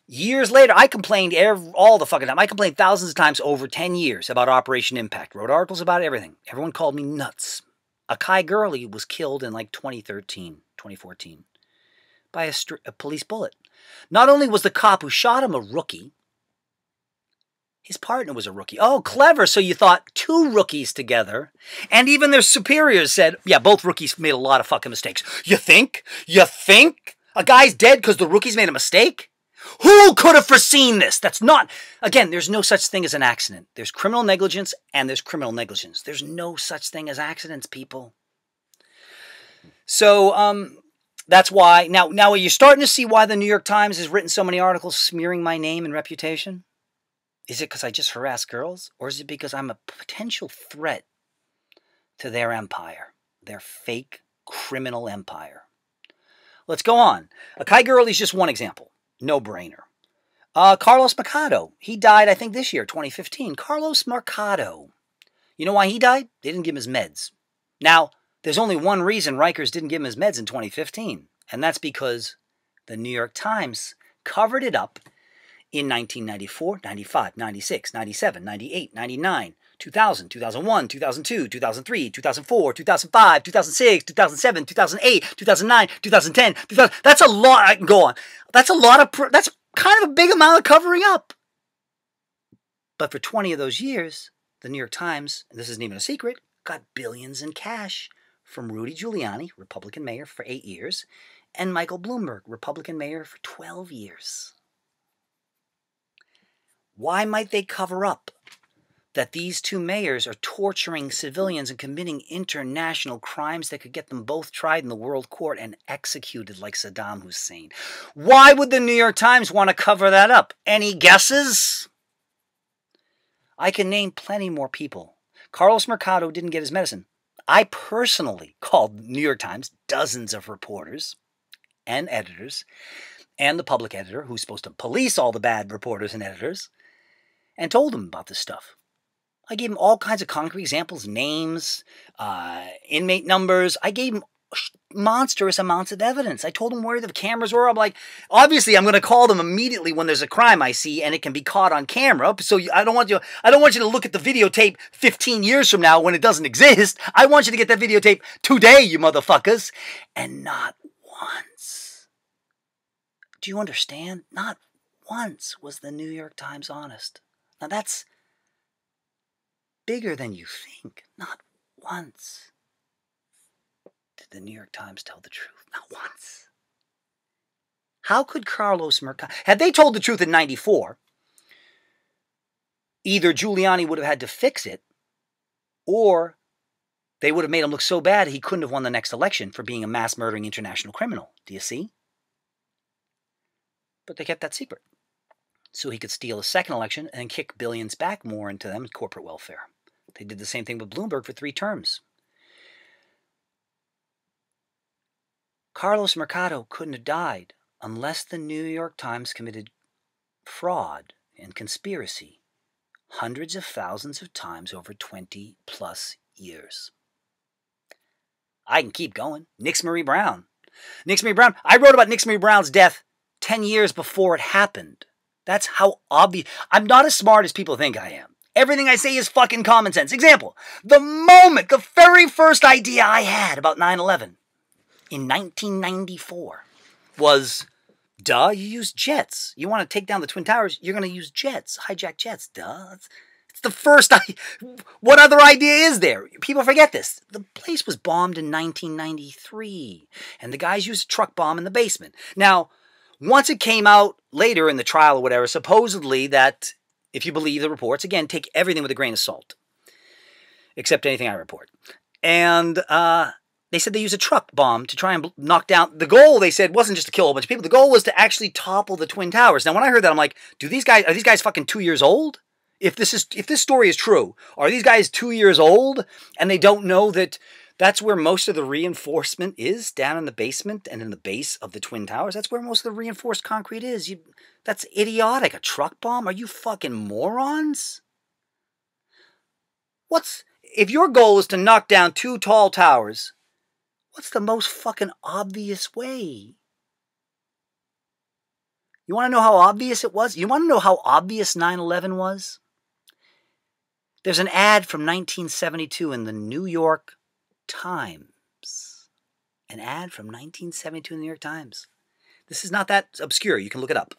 [SPEAKER 1] Years later, I complained all the fucking time. I complained thousands of times over 10 years about Operation Impact. Wrote articles about everything. Everyone called me nuts. Akai Gurley was killed in like 2014 by a police bullet. Not only was the cop who shot him a rookie, his partner was a rookie. Oh, clever. So you thought 2 rookies together. And even their superiors said, yeah, both rookies made a lot of fucking mistakes. You think? You think? A guy's dead because the rookies made a mistake? Who could have foreseen this? That's not, again, there's no such thing as an accident. There's criminal negligence and there's criminal negligence. There's no such thing as accidents, people. So, that's why, now are you starting to see why the New York Times has written so many articles smearing my name and reputation? Is it because I just harass girls? Or is it because I'm a potential threat to their empire, their fake criminal empire? Let's go on. Akai Gurley's just one example. No-brainer. Carlos Mercado. He died, I think, this year, 2015. Carlos Mercado. You know why he died? They didn't give him his meds. Now, there's only one reason Rikers didn't give him his meds in 2015, and that's because the New York Times covered it up in 1994, 95, 96, 97, 98, 99, 2000, 2001, 2002, 2003, 2004, 2005, 2006, 2007, 2008, 2009, 2010, 2000. That's a lot. I can go on. That's a lot of, that's kind of a big amount of covering up. But for 20 of those years, the New York Times, and this isn't even a secret, got billions in cash from Rudy Giuliani, Republican mayor for 8 years, and Michael Bloomberg, Republican mayor for 12 years. Why might they cover up that these 2 mayors are torturing civilians and committing international crimes that could get them both tried in the world court and executed like Saddam Hussein? Why would the New York Times want to cover that up? Any guesses? I can name plenty more people. Carlos Mercado didn't get his medicine. I personally called the New York Times dozens of reporters and editors and the public editor who's supposed to police all the bad reporters and editors and told them about this stuff. I gave him all kinds of concrete examples, names, inmate numbers. I gave him monstrous amounts of evidence. I told him where the cameras were. I'm like, obviously, I'm going to call them immediately when there's a crime I see and it can be caught on camera. So I don't want you to look at the videotape 15 years from now when it doesn't exist. I want you to get that videotape today, you motherfuckers. And not once. Do you understand? Not once was the New York Times honest. Now that's bigger than you think. Not once did the New York Times tell the truth. Not once. How could Carlos Mercado... Had they told the truth in 94, either Giuliani would have had to fix it, or they would have made him look so bad he couldn't have won the next election for being a mass-murdering international criminal. Do you see? But they kept that secret, so he could steal a second election and kick billions back more into them in corporate welfare. They did the same thing with Bloomberg for 3 terms. Carlos Mercado couldn't have died unless the New York Times committed fraud and conspiracy hundreds of thousands of times over 20-plus years. I can keep going. Nix Marie Brown. Nix Marie Brown. I wrote about Nix Marie Brown's death 10 years before it happened. That's how obvious. I'm not as smart as people think I am. Everything I say is fucking common sense. Example, the very first idea I had about 9/11 in 1994 was, duh, you use jets. You want to take down the Twin Towers, you're going to use jets, hijack jets, duh. It's the first idea. What other idea is there? People forget this. The place was bombed in 1993, and the guys used a truck bomb in the basement. Now, once it came out later in the trial or whatever, supposedly that, if you believe the reports, again, take everything with a grain of salt, except anything I report. And they said they used a truck bomb to try and knock down. The goal, they said, wasn't just to kill a bunch of people. The goal was to actually topple the Twin Towers. Now, when I heard that, I'm like, are these guys fucking 2 years old? If this story is true, are these guys 2 years old and they don't know that that's where most of the reinforcement is, down in the basement and in the base of the Twin Towers? That's where most of the reinforced concrete is. That's idiotic. A truck bomb? Are you fucking morons? If your goal is to knock down 2 tall towers, what's the most fucking obvious way? You want to know how obvious it was? You want to know how obvious 9/11 was? There's an ad from 1972 in the New York Times. An ad from 1972 in the New York Times. This is not that obscure. You can look it up.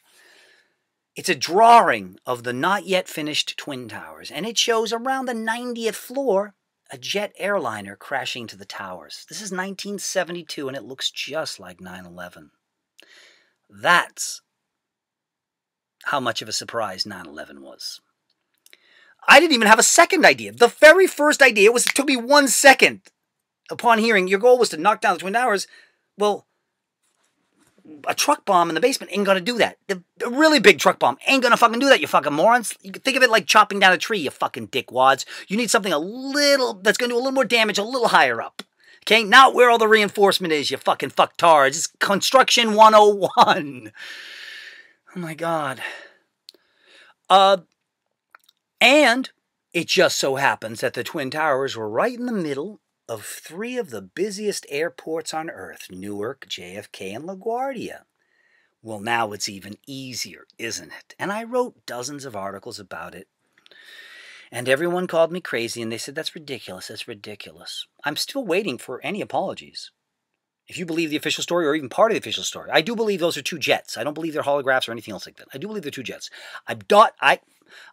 [SPEAKER 1] It's a drawing of the not yet finished Twin Towers, and it shows around the 90th floor a jet airliner crashing to the towers. This is 1972, and it looks just like 9/11. That's how much of a surprise 9/11 was. I didn't even have a second idea. The very first idea it took me 1 second. Upon hearing your goal was to knock down the Twin Towers, well, a truck bomb in the basement ain't gonna do that. A really big truck bomb ain't gonna fucking do that, you fucking morons. You can think of it like chopping down a tree, you fucking dickwads. You need something that's gonna do a little more damage a little higher up. Okay, not where all the reinforcement is, you fucking fucktards. It's construction 101. Oh my God. And it just so happens that the Twin Towers were right in the middle of 3 of the busiest airports on Earth, Newark, JFK, and LaGuardia. Well, now it's even easier, isn't it? And I wrote dozens of articles about it. And everyone called me crazy, and they said, that's ridiculous, that's ridiculous. I'm still waiting for any apologies. If you believe the official story, or even part of the official story, I do believe those are 2 jets. I don't believe they're holographs or anything else like that. I do believe they're 2 jets.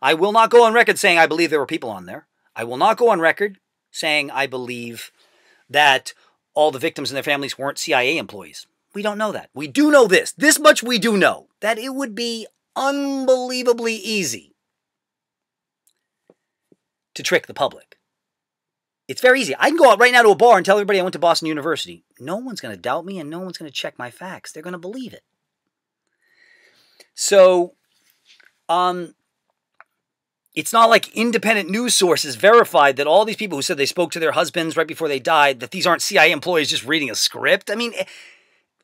[SPEAKER 1] I will not go on record saying I believe there were people on there. I will not go on record saying I believe that all the victims and their families weren't CIA employees. We don't know that. We do know this. This much we do know. That it would be unbelievably easy to trick the public. It's very easy. I can go out right now to a bar and tell everybody I went to Boston University. No one's going to doubt me and no one's going to check my facts. They're going to believe it. So, it's not like independent news sources verified that all these people who said they spoke to their husbands right before they died, that these aren't CIA employees just reading a script. I mean,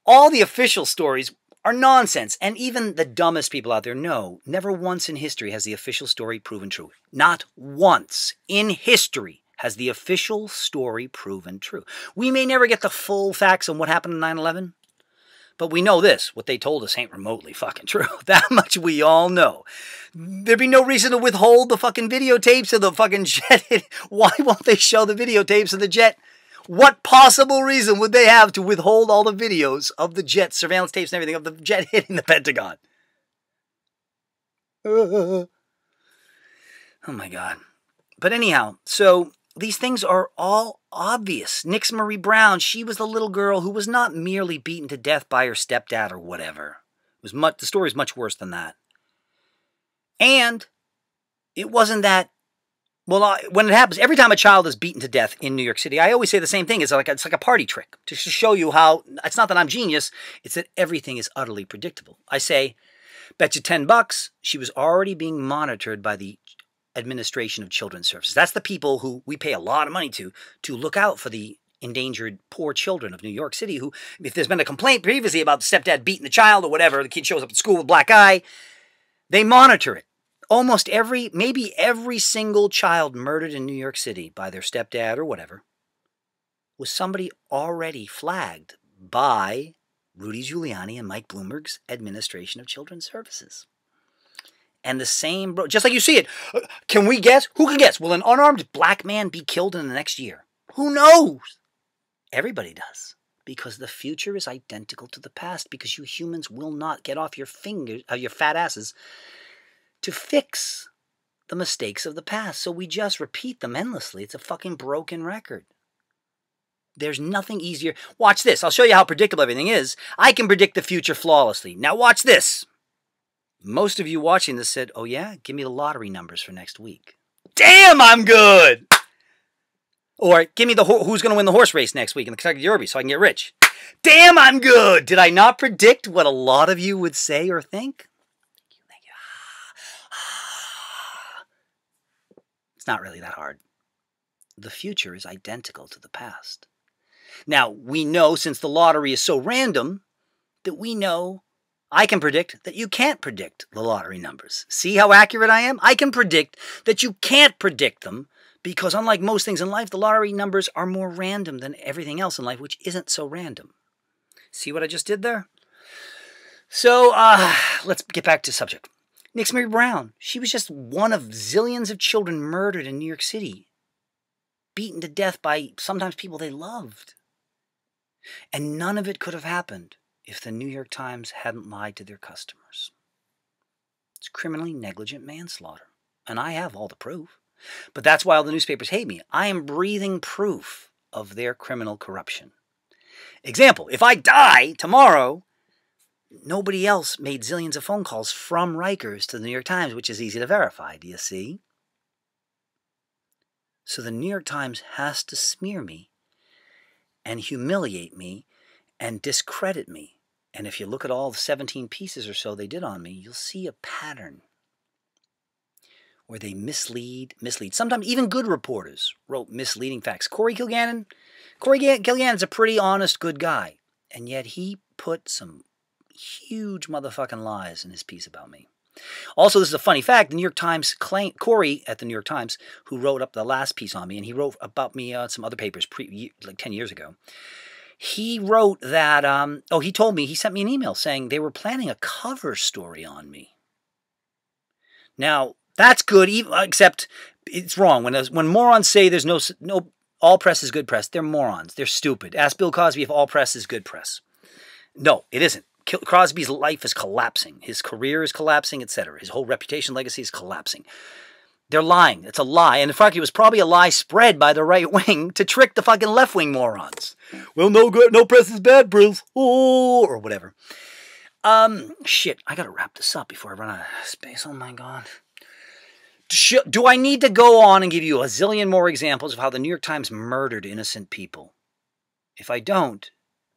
[SPEAKER 1] all the official stories are nonsense. And even the dumbest people out there know never once in history has the official story proven true. Not once in history has the official story proven true. We may never get the full facts on what happened in 9/11. But we know this, what they told us ain't remotely fucking true. That much we all know. There'd be no reason to withhold the fucking videotapes of the fucking jet. Why won't they show the videotapes of the jet? What possible reason would they have to withhold all the videos of the jet, surveillance tapes and everything, of the jet hitting the Pentagon? Oh my God. But anyhow, so these things are all obvious. Nix Marie Brown, she was the little girl who was not merely beaten to death by her stepdad or whatever. The story is much worse than that. And it wasn't that, well, when it happens, every time a child is beaten to death in New York City, I always say the same thing. It's like a party trick to show you how, it's not that I'm genius, it's that everything is utterly predictable. I say, bet you $10 she was already being monitored by the Administration of Children's Services. That's the people who we pay a lot of money to look out for the endangered poor children of New York City who, if there's been a complaint previously about the stepdad beating the child or whatever, the kid shows up at school with a black eye, they monitor it. Almost maybe every single child murdered in New York City by their stepdad or whatever was somebody already flagged by Rudy Giuliani and Mike Bloomberg's Administration of Children's Services. And the same, just like you see it. Can we guess? Who can guess? Will an unarmed black man be killed in the next year? Who knows? Everybody does. Because the future is identical to the past. Because you humans will not get off your fingers, your fat asses, to fix the mistakes of the past. So we just repeat them endlessly. It's a fucking broken record. There's nothing easier. Watch this. I'll show you how predictable everything is. I can predict the future flawlessly. Now watch this. Most of you watching this said, oh yeah, give me the lottery numbers for next week. Damn, I'm good! Or give me who's going to win the horse race next week in the Kentucky Derby so I can get rich. Damn, I'm good! Did I not predict what a lot of you would say or think? Thank you. It's not really that hard. The future is identical to the past. Now, we know, since the lottery is so random, that we know I can predict that you can't predict the lottery numbers. See how accurate I am? I can predict that you can't predict them because unlike most things in life, the lottery numbers are more random than everything else in life, which isn't so random. See what I just did there? So, let's get back to subject. Nix Marie Brown, she was just one of zillions of children murdered in New York City, beaten to death by sometimes people they loved. And none of it could have happened if the New York Times hadn't lied to their customers. It's criminally negligent manslaughter. And I have all the proof. But that's why all the newspapers hate me. I am breathing proof of their criminal corruption. Example, if I die tomorrow, nobody else made zillions of phone calls from Rikers to the New York Times, which is easy to verify. Do you see? So the New York Times has to smear me and humiliate me and discredit me. And if you look at all the 17 pieces or so they did on me, you'll see a pattern where they mislead. Sometimes even good reporters wrote misleading facts. Corey Kilgannon is a pretty honest, good guy. And yet he put some huge motherfucking lies in his piece about me. Also, this is a funny fact. The New York Times claimed, Corey at the New York Times, who wrote up the last piece on me, and he wrote about me on some other papers like 10 years ago. He wrote that, he told me, he sent me an email saying they were planning a cover story on me. Now, that's good, except it's wrong. When morons say there's no, all press is good press, they're morons. They're stupid. Ask Bill Cosby if all press is good press. No, it isn't. Crosby's life is collapsing. His career is collapsing, etc. His whole reputation, legacy is collapsing. They're lying. It's a lie. And in fact, it was probably a lie spread by the right wing to trick the fucking left wing morons. Well, no press is bad, Bruce. Oh, or whatever. Shit. I gotta wrap this up before I run out of space. Oh my God. Do I need to go on and give you a zillion more examples of how the New York Times murdered innocent people? If I don't,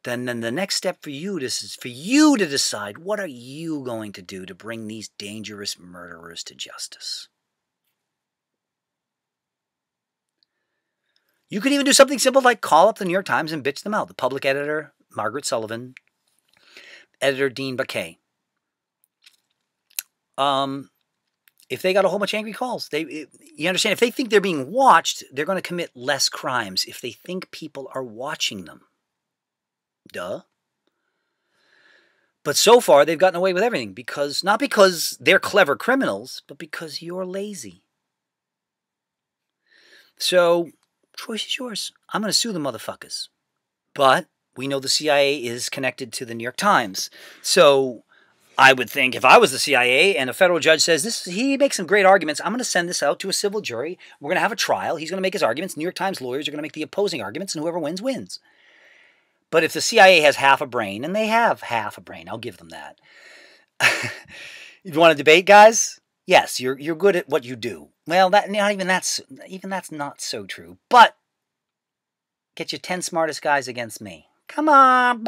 [SPEAKER 1] then the next step for you is for you to decide what are you going to do to bring these dangerous murderers to justice. You could even do something simple like call up the New York Times and bitch them out. The public editor, Margaret Sullivan, editor Dean Baquet. If they got a whole bunch of angry calls, you understand, if they think they're being watched, they're going to commit less crimes if they think people are watching them. Duh. But so far, they've gotten away with everything not because they're clever criminals, but because you're lazy. So, choice is yours. I'm going to sue the motherfuckers. But we know the CIA is connected to the New York Times. So I would think if I was the CIA and a federal judge says he makes some great arguments, I'm going to send this out to a civil jury. We're going to have a trial. He's going to make his arguments. New York Times lawyers are going to make the opposing arguments, and whoever wins, wins. But if the CIA has half a brain, and they have half a brain, I'll give them that. You want to debate, guys? Yes, you're good at what you do. Well, that's not so true. But get your 10 smartest guys against me. Come on.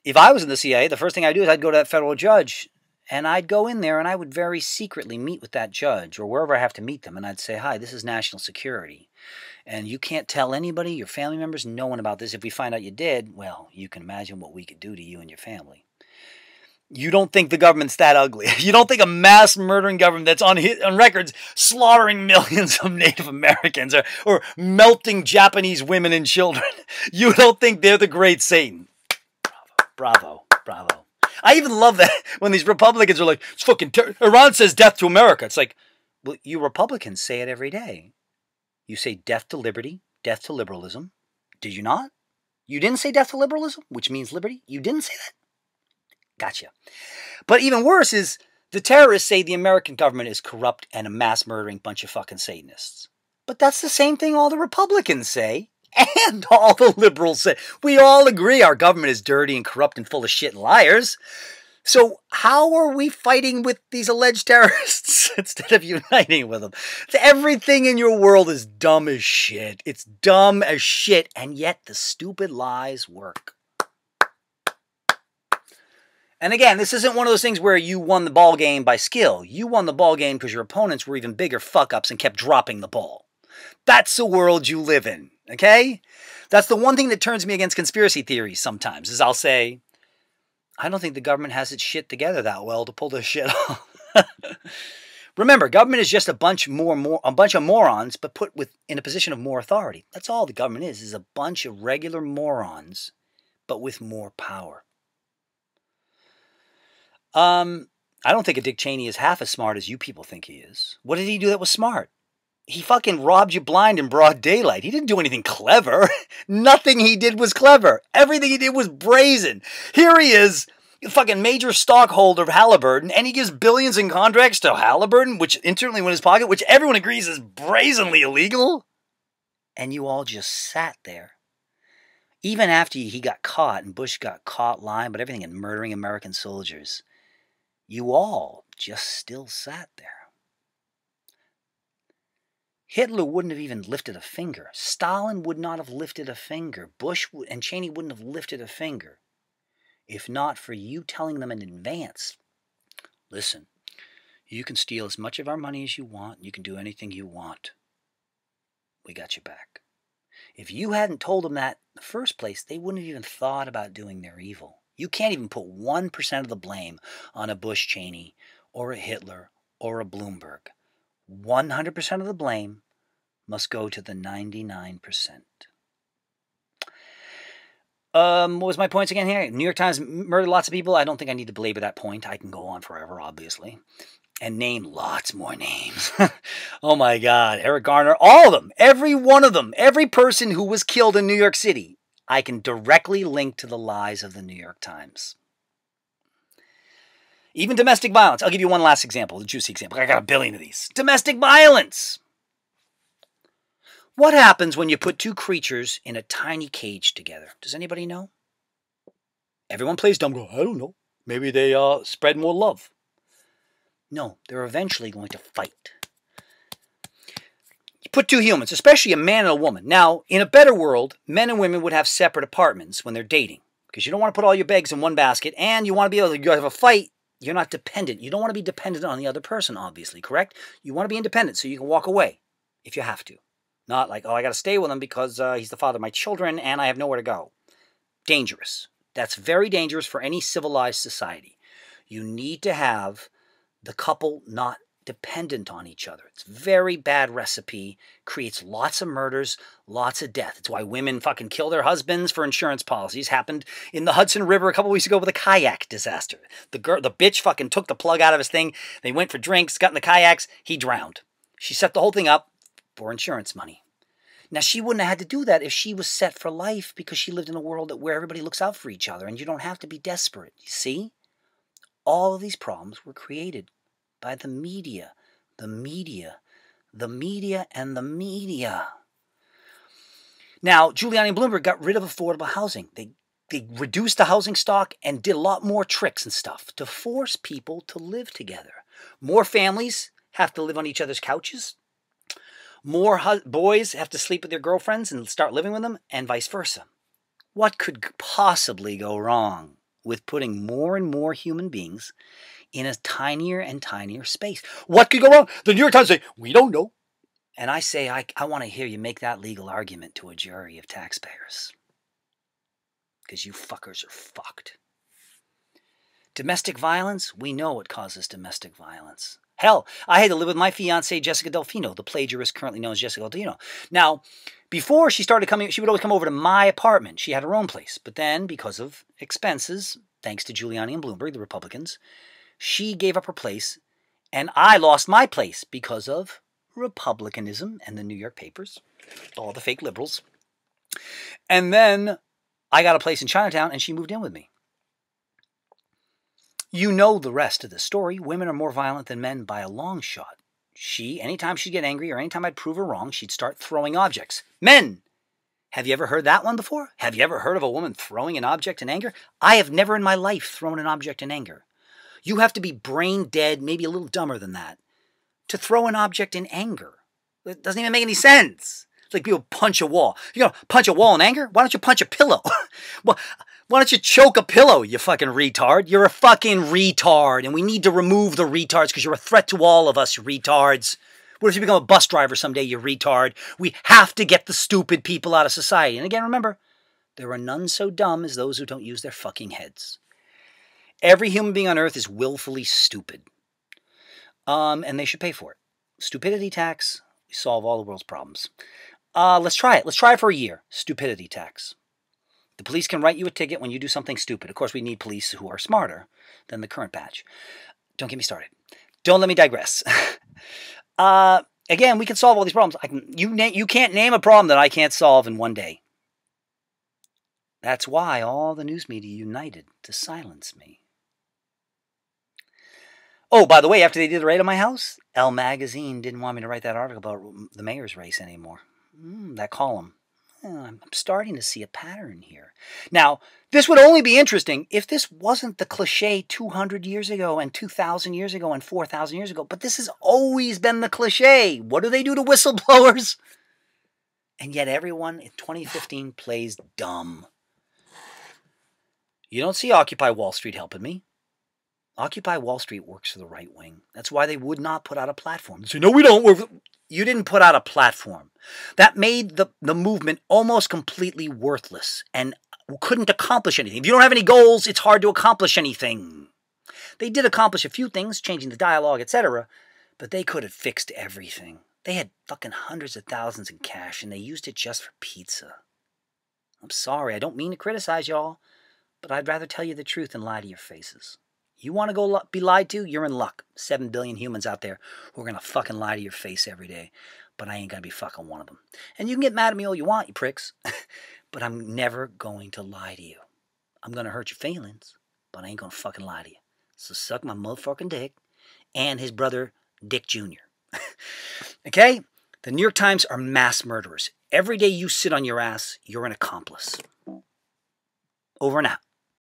[SPEAKER 1] If I was in the CIA, the first thing I'd do is I'd go to that federal judge, and I'd go in there and I would very secretly meet with that judge or wherever I have to meet them, and I'd say, hi, this is national security, and you can't tell anybody, your family members, no one about this. If we find out you did, well, you can imagine what we could do to you and your family. You don't think the government's that ugly. You don't think a mass murdering government that's on records slaughtering millions of Native Americans or melting Japanese women and children, you don't think they're the great Satan. Bravo, bravo. I even love that when these Republicans are like, it's fucking Iran says death to America. It's like, well, you Republicans say it every day. You say death to liberty, death to liberalism. Did you not? You didn't say death to liberalism, which means liberty? You didn't say that? Gotcha. But even worse is the terrorists say the American government is corrupt and a mass murdering bunch of fucking Satanists. But that's the same thing all the Republicans say. And all the liberals say. We all agree our government is dirty and corrupt and full of shit and liars. So how are we fighting with these alleged terrorists instead of uniting with them? Everything in your world is dumb as shit. It's dumb as shit, and yet the stupid lies work. And again, this isn't one of those things where you won the ball game by skill. You won the ball game because your opponents were even bigger fuck-ups and kept dropping the ball. That's the world you live in, okay? That's the one thing that turns me against conspiracy theories sometimes, is I'll say, I don't think the government has its shit together that well to pull this shit off. Remember, government is just a bunch of morons, but put in a position of more authority. That's all the government is a bunch of regular morons, but with more power. I don't think a Dick Cheney is half as smart as you people think he is. What did he do that was smart? He fucking robbed you blind in broad daylight. He didn't do anything clever. Nothing he did was clever. Everything he did was brazen. Here he is, fucking major stockholder of Halliburton, and he gives billions in contracts to Halliburton, which internally went in his pocket, which everyone agrees is brazenly illegal. And you all just sat there. Even after he got caught, and Bush got caught lying about everything and murdering American soldiers, you all just still sat there. Hitler wouldn't have even lifted a finger. Stalin would not have lifted a finger. Bush and Cheney wouldn't have lifted a finger if not for you telling them in advance, listen, you can steal as much of our money as you want. You can do anything you want. We got you back. If you hadn't told them that in the first place, they wouldn't have even thought about doing their evil. You can't even put 1% of the blame on a Bush Cheney or a Hitler or a Bloomberg. 100% of the blame must go to the 99%. What was my points again here? New York Times murdered lots of people. I don't think I need to belabor that point. I can go on forever, obviously. And name lots more names. Oh my God. Eric Garner. All of them. Every one of them. Every person who was killed in New York City. I can directly link to the lies of the New York Times. Even domestic violence. I'll give you one last example, a juicy example. I got a billion of these. Domestic violence. What happens when you put two creatures in a tiny cage together? Does anybody know? Everyone plays dumb. I don't know. Maybe they spread more love. No, they're eventually going to fight. You put two humans, especially a man and a woman. Now, in a better world, men and women would have separate apartments when they're dating. Because you don't want to put all your eggs in one basket, and you want to be able to have a fight. You're not dependent. You don't want to be dependent on the other person, obviously, correct? You want to be independent so you can walk away if you have to. Not like, oh, I got to stay with him because he's the father of my children and I have nowhere to go. Dangerous. That's very dangerous for any civilized society. You need to have the couple not dependent on each other. It's a very bad recipe. Creates lots of murders, lots of death. It's why women fucking kill their husbands for insurance policies. Happened in the Hudson River a couple weeks ago with a kayak disaster. The bitch fucking took the plug out of his thing. They went for drinks, got in the kayaks. He drowned. She set the whole thing up for insurance money. Now, she wouldn't have had to do that if she was set for life because she lived in a world where everybody looks out for each other and you don't have to be desperate. You see? All of these problems were created by the media. The media. The media and the media. Now, Giuliani and Bloomberg got rid of affordable housing. They reduced the housing stock and did a lot more tricks and stuff to force people to live together. More families have to live on each other's couches. More boys have to sleep with their girlfriends and start living with them, and vice versa. What could possibly go wrong with putting more and more human beings in a tinier and tinier space? What could go wrong? The New York Times say, we don't know. And I say, I want to hear you make that legal argument to a jury of taxpayers. Because you fuckers are fucked. Domestic violence, we know what causes domestic violence. Hell, I had to live with my fiancée, Jessica Delfino, the plagiarist currently known as Jessica Delfino. Now, before she started coming, she would always come over to my apartment. She had her own place. But then, because of expenses, thanks to Giuliani and Bloomberg, the Republicans, she gave up her place, and I lost my place because of Republicanism and the New York papers, all the fake liberals. And then I got a place in Chinatown, and she moved in with me. You know the rest of the story. Women are more violent than men by a long shot. She, anytime she'd get angry or anytime I'd prove her wrong, she'd start throwing objects. Men! Have you ever heard that one before? Have you ever heard of a woman throwing an object in anger? I have never in my life thrown an object in anger. You have to be brain dead, maybe a little dumber than that, to throw an object in anger. It doesn't even make any sense. It's like people punch a wall. You know, punch a wall in anger? Why don't you punch a pillow? Why don't you choke a pillow, you fucking retard? You're a fucking retard, and we need to remove the retards because you're a threat to all of us, you retards. What if you become a bus driver someday, you retard? We have to get the stupid people out of society. And again, remember, there are none so dumb as those who don't use their fucking heads. Every human being on earth is willfully stupid. And they should pay for it. Stupidity tax, we solve all the world's problems. Let's try it. Let's try it for a year. Stupidity tax. The police can write you a ticket when you do something stupid. Of course, we need police who are smarter than the current batch. Don't get me started. Don't let me digress. Again, we can solve all these problems. You can't name a problem that I can't solve in one day. That's why all the news media united to silence me. Oh, by the way, after they did the raid on my house, Elle magazine didn't want me to write that article about the mayor's race anymore. That column. I'm starting to see a pattern here. Now, this would only be interesting if this wasn't the cliche 200 years ago and 2,000 years ago and 4,000 years ago. But this has always been the cliche. What do they do to whistleblowers? And yet everyone in 2015 plays dumb. You don't see Occupy Wall Street helping me. Occupy Wall Street works for the right wing. That's why they would not put out a platform. They say, no, we don't. You didn't put out a platform. That made the movement almost completely worthless and couldn't accomplish anything. If you don't have any goals, it's hard to accomplish anything. They did accomplish a few things, changing the dialogue, etc., but they could have fixed everything. They had fucking hundreds of thousands in cash, and they used it just for pizza. I'm sorry, I don't mean to criticize y'all, but I'd rather tell you the truth than lie to your faces. You want to go be lied to? You're in luck. 7 billion humans out there who are going to fucking lie to your face every day. But I ain't going to be fucking one of them. And you can get mad at me all you want, you pricks. But I'm never going to lie to you. I'm going to hurt your feelings, but I ain't going to fucking lie to you. So suck my motherfucking dick and his brother, Dick Jr. Okay? The New York Times are mass murderers. Every day you sit on your ass, you're an accomplice. Over and out.